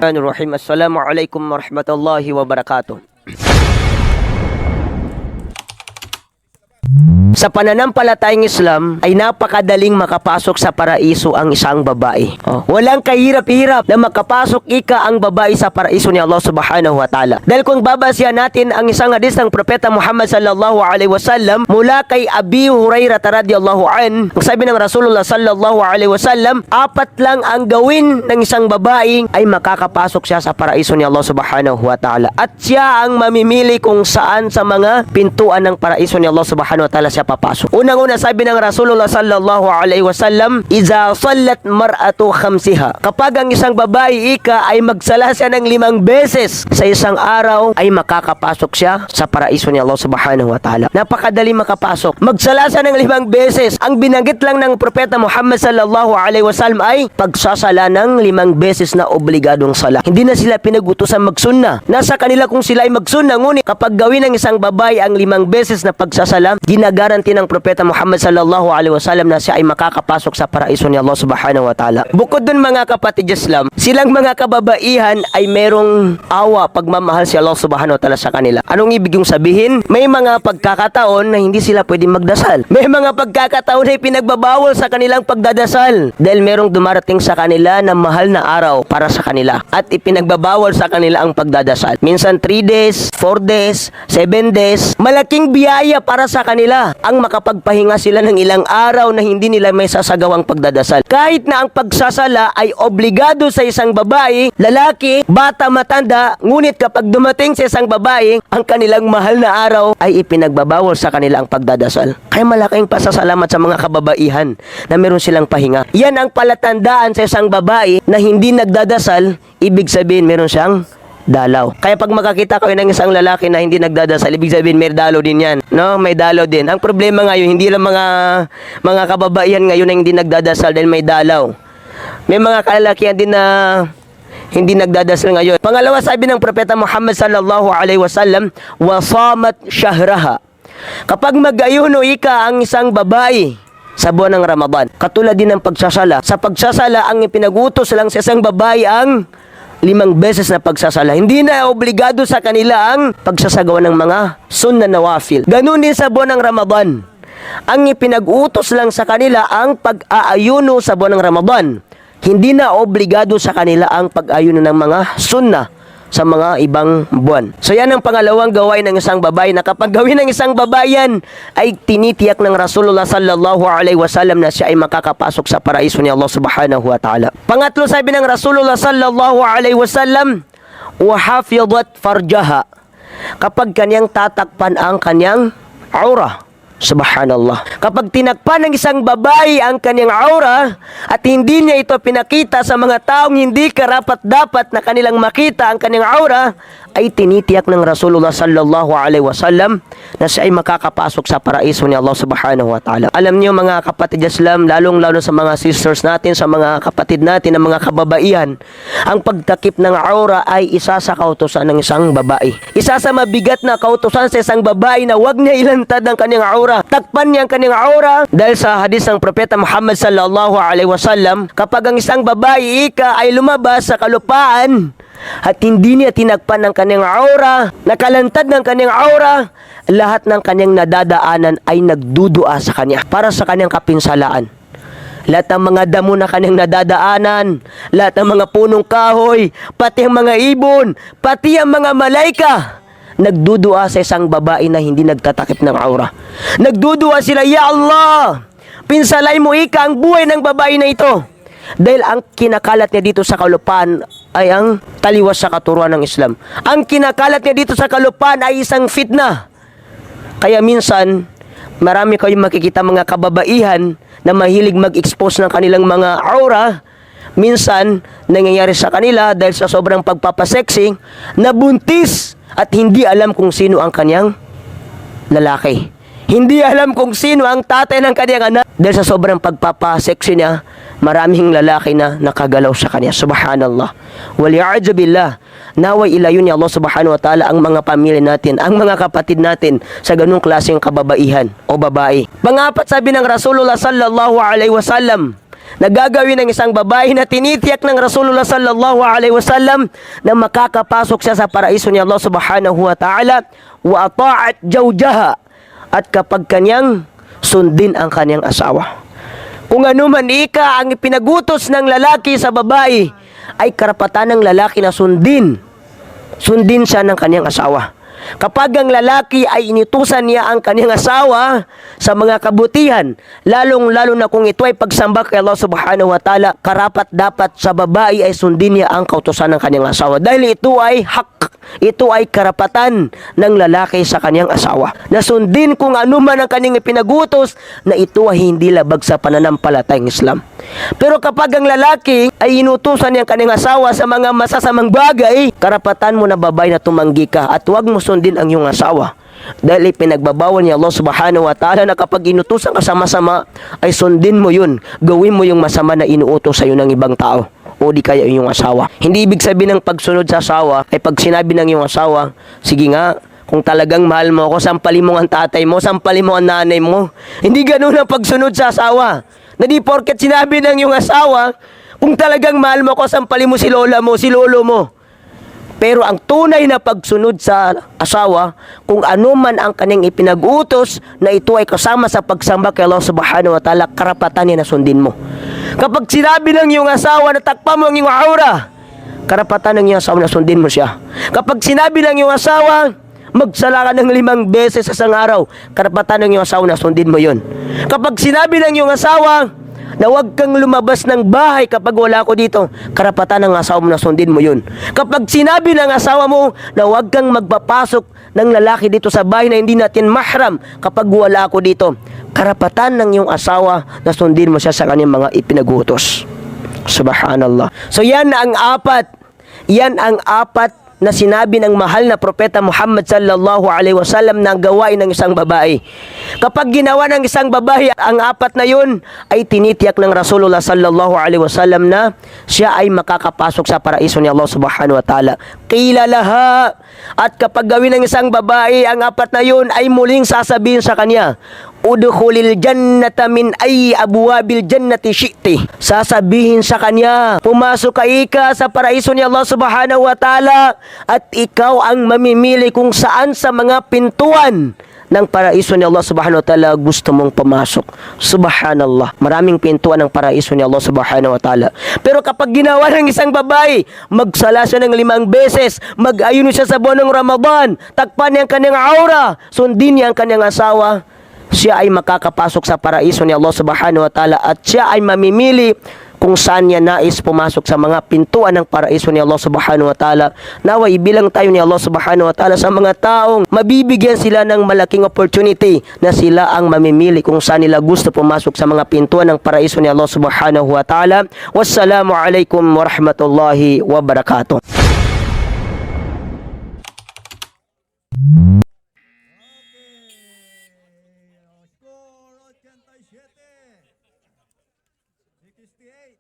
Bismillahirrahmanirrahim. Assalamualaikum warahmatullahi wabarakatuh. Sa pananampalatayang Islam ay napakadaling makapasok sa paraiso ang isang babae. Walang kahirap-hirap na makapasok ang babae sa paraiso ni Allah subhanahu wa ta'ala. Dahil kung babasihan natin ang isang hadis ng Propeta Muhammad sallallahu alaihi wasallam mula kay Abi Hurairah radhiyallahu an, sabi ng Rasulullah sallallahu alaihi wasallam, 4 lang ang gawin ng isang babae ay makakapasok siya sa paraiso ni Allah subhanahu wa ta'ala. At siya ang mamimili kung saan sa mga pintuan ng paraiso ni Allah subhanahu wa ta'ala siya papasok. Unang-una sabi ng Rasulullah sallallahu alaihi wasallam, "Iza sallat mar'atu khamsiha." Kapag ang isang babae ay magsala siya ng 5 beses sa isang araw, ay makakapasok siya sa paraiso ni Allah subhanahu wa ta'ala. Napakadali makapasok. Magsala siya ng 5 beses. Ang binanggit lang ng Propeta Muhammad sallallahu alaihi wasallam ay pagsasala ng 5 beses na obligadong sala. Hindi na sila pinag-utusan magsunna. Nasa kanila kung sila ay magsunna. Ngunit kapag gawin ng isang babae ang 5 beses na pagsasala, ginagaranti ng Propeta Muhammad sallallahu alaihi wasallam na siya ay makakapasok sa paraiso ni Allah subhanahu wa ta'ala. Bukod dun mga kapatid Islam, silang mga kababaihan ay merong awa, pagmamahal si Allah subhanahu wa ta'ala sa kanila. Anong ibig yung sabihin? May mga pagkakataon na hindi sila pwedeng magdasal. May mga pagkakataon na pinagbabawal sa kanilang pagdadasal dahil merong dumarating sa kanila na mahal na araw para sa kanila at ipinagbabawal sa kanila ang pagdadasal. Minsan 3 days, 4 days, 7 days. Malaking biyaya para sa kanila ang makapagpahinga sila ng ilang araw na hindi nila may sasagawang pagdadasal. Kahit na ang pagsasala ay obligado sa isang babae, lalaki, bata, matanda, ngunit kapag dumating sa isang babae, ang kanilang mahal na araw ay ipinagbabawal sa kanila ang pagdadasal. Kaya malaking pasasalamat sa mga kababaihan na meron silang pahinga. Yan ang palatandaan sa isang babae na hindi nagdadasal, ibig sabihin meron siyang dalaw. Kaya pag makakita kayo ng isang lalaki na hindi nagdadasal, ibig sabihin may dalaw din yan. No? May dalaw din. Ang problema ngayon, hindi lang mga kababaihan ngayon na hindi nagdadasal dahil may dalaw. May mga kalalakihan din na hindi nagdadasal ngayon. Pangalawa, sabi ng Propeta Muhammad sallallahu alaihi wasallam, "Wasamat syahraha." Kapag mag-ayuno ang isang babae sa buwan ng Ramadan, katulad din ng pagsasala. Sa pagsasala, ang ipinag-utos lang sa isang babae ang 5 beses na pagsasala. Hindi na obligado sa kanila ang pagsasagawa ng mga sunna nawafil. Ganun din sa buwan ng Ramadan. Ang ipinag-utos lang sa kanila ang pag-aayuno sa buwan ng Ramadan. Hindi na obligado sa kanila ang pag-ayuno ng mga sunna sa mga ibang buwan. So yan ang pangalawang gawain ng isang babae na kapag gawin ng isang babae yan, ay tinitiyak ng Rasulullah sallallahu alaihi wasallam na siya ay makakapasok sa paraiso ni Allah subhanahu wa ta'ala. Pangatlo, sabi ng Rasulullah sallallahu alaihi wasallam, "Wahafidhat farjaha." Kapag kanyang tatakpan ang kanyang aura. Subhanallah. Kapag tinakpan ng isang babae ang kanyang aura at hindi niya ito pinakita sa mga taong hindi karapat-dapat na kanilang makita ang kanyang aura, ay tinitiyak ng Rasulullah sallallahu alaihi wasallam na siya ay makakapasok sa paraiso ni Allah subhanahu wa ta'ala. Alam niyo mga kapatid Islam, lalong-lalo sa mga sisters natin, sa mga kapatid natin, ng mga kababaihan, ang pagtakip ng aura ay isa sa kautusan ng isang babae. Isa sa mabigat na kautusan sa isang babae na huwag niya ilantad ang kanyang aura. Takpan niya ang kanyang aura dahil sa hadis ng Propeta Muhammad sallallahu alaihi wasallam, kapag ang isang babae ay lumabas sa kalupaan at hindi niya tinagpan ng kanyang aura, nakalantad ng kanyang aura, lahat ng kanyang nadadaanan ay nagdudua sa kanya para sa kanyang kapinsalaan. Lahat ng mga damo na kanyang nadadaanan, lahat ng mga punong kahoy, pati ang mga ibon, pati ang mga malaika, nagdudua sa isang babae na hindi nagtatakip ng aura. Nagdudua sila, "Ya Allah, pinsalay mo ang buhay ng babae na ito." Dahil ang kinakalat niya dito sa kalupaan ay ang taliwas sa katuruan ng Islam. Ang kinakalat niya dito sa kalupaan ay isang fitna. Kaya minsan, marami kayong makikita mga kababaihan na mahilig mag-expose ng kanilang mga aura. Minsan, nangyayari sa kanila dahil sa sobrang pagpapasexy, nabuntis at hindi alam kung sino ang kanyang lalaki. Hindi alam kung sino ang tatay ng kanyang anak. Dahil sa sobrang pagpapasexy niya, maraming lalaki na nakagalaw sa kanya. Subhanallah. Waliya'adzabillah. Naway ilayo ni Allah subhanahu wa ta'ala ang mga pamilya natin, ang mga kapatid natin sa ganung klaseng kababaihan o babae. Pangapat, sabi ng Rasulullah sallallahu alaihi wasallam, na gagawin ng isang babae na tinitiyak ng Rasulullah sallallahu alaihi wasallam na makakapasok siya sa paraiso ni Allah subhanahu wa ta'ala wa ata'at zawjaha, at kapag kanyang sundin ang kanyang asawa. Kung ano man ika ang ipinagutos ng lalaki sa babae, ay karapatan ng lalaki na sundin siya ng kanyang asawa. Kapag ang lalaki ay inutusan niya ang kanyang asawa sa mga kabutihan, lalong-lalo na kung ito ay pagsamba kay Allah subhanahu wa ta'ala, karapat dapat sa babae ay sundin niya ang kautusan ng kanyang asawa. Dahil ito ay hak, ito ay karapatan ng lalaki sa kanyang asawa. Na sundin kung ano man ang kanyang ipinagutos, na ito ay hindi labag sa pananampalatayang Islam. Pero kapag ang lalaki ay inutusan niya ang kanyang asawa sa mga masasamang bagay, karapatan mo na babae na tumanggi ka at huwag mo sundin ang iyong asawa. Dahil pinagbabawal ni Allah subhanahu wa ta'ala na kapag inutusan ka sa masama, ay sundin mo yun. Gawin mo yung masama na inuutos sa iyo ng ibang tao o di kaya iyong asawa. Hindi ibig sabihin ng pagsunod sa asawa ay pag sinabi ng iyong asawa, sige nga, kung talagang mahal mo ako, sampalin mo ang tatay mo, sampalin mo ang nanay mo. Hindi ganun ang pagsunod sa asawa. Na di porket sinabi ng iyong asawa, kung talagang mahal mo ako, sampalin mo si lola mo, si lolo mo. Pero ang tunay na pagsunod sa asawa, kung ano man ang kanyang ipinag-utos, na ito ay kasama sa pagsamba kay Allah subhanahu wa ta'ala, karapatan niya na sundin mo. Kapag sinabi ng iyong asawa na takpan mo ang iyong aura, karapatan ng iyong asawa na sundin mo siya. Kapag sinabi ng iyong asawa, magsala ka ng 5 beses sa isang araw, karapatan ng iyong asawa na sundin mo yun. Kapag sinabi ng iyong asawa na huwag kang lumabas ng bahay kapag wala ako dito, karapatan ng asawa mo na sundin mo yun. Kapag sinabi ng asawa mo na huwag kang magpapasok ng lalaki dito sa bahay na hindi natin mahram kapag wala ako dito, karapatan ng iyong asawa na sundin mo siya sa kanyang mga ipinagutos. Subhanallah. So yan ang apat na sinabi ng mahal na propeta Muhammad sallallahu alaihi wasallam na gawain ng isang babae. Kapag ginawa ng isang babae ang apat na yun, ay tinitiyak ng Rasulullah sallallahu alaihi wasallam na siya ay makakapasok sa paraiso ni Allah subhanahu wa ta'ala. Kilalaha. At kapag gawin ng isang babae ang apat na yun, ay muling sasabihin sa kanya, udkhulil jannata min ay abwabil jannati syi'ti. Sasabihin sa kanya, pumasok ka ika sa paraiso ni Allah subhanahu wa ta'ala, at ikaw ang mamimili kung saan sa mga pintuan ng paraiso ni Allah subhanahu wa ta'ala gusto mong pumasok. Subhanallah. Maraming pintuan ng paraiso ni Allah subhanahu wa ta'ala. Pero kapag ginawa ng isang babae, magsala siya ng 5 beses, mag-ayuno siya sa buwan ng Ramadan, takpan niya ang kanyang aura, sundin niya ang kanyang asawa, siya ay makakapasok sa paraiso ni Allah subhanahu wa ta'ala, at siya ay mamimili kung saan niya nais pumasok sa mga pintuan ng paraiso ni Allah subhanahu wa ta'ala. Nawa ibilang tayo ni Allah subhanahu wa ta'ala sa mga taong mabibigyan sila ng malaking opportunity na sila ang mamimili kung saan nila gusto pumasok sa mga pintuan ng paraiso ni Allah subhanahu wa ta'ala. Wassalamu alaikum warahmatullahi wabarakatuh. Score 87. 68.